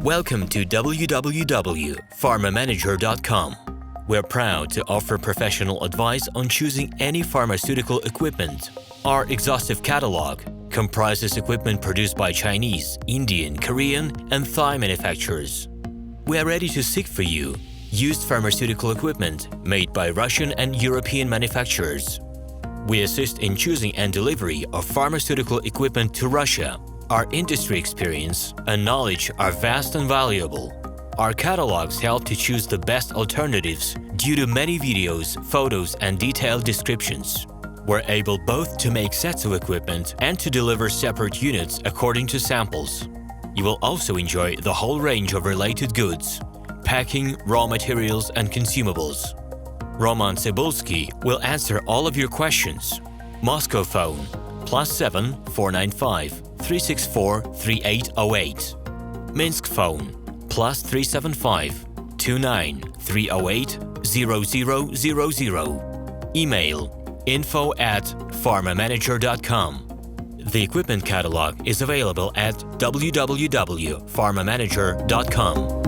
Welcome to www.pharmamanager.com. We're proud to offer professional advice on choosing any pharmaceutical equipment. Our exhaustive catalog comprises equipment produced by Chinese, Indian, Korean, and Thai manufacturers. We are ready to seek for you used pharmaceutical equipment made by Russian and European manufacturers. We assist in choosing and delivery of pharmaceutical equipment to Russia. Our industry experience and knowledge are vast and valuable. Our catalogs help to choose the best alternatives due to many videos, photos, and detailed descriptions. We're able both to make sets of equipment and to deliver separate units according to samples. You will also enjoy the whole range of related goods, packing, raw materials, and consumables. RomanTsibulsky will answer all of your questions. Moscow phone +7 495 364 3808. Minsk phone +375 29 308 0000. Email info@pharmamanager.com. The equipment catalog is available at www.pharmamanager.com.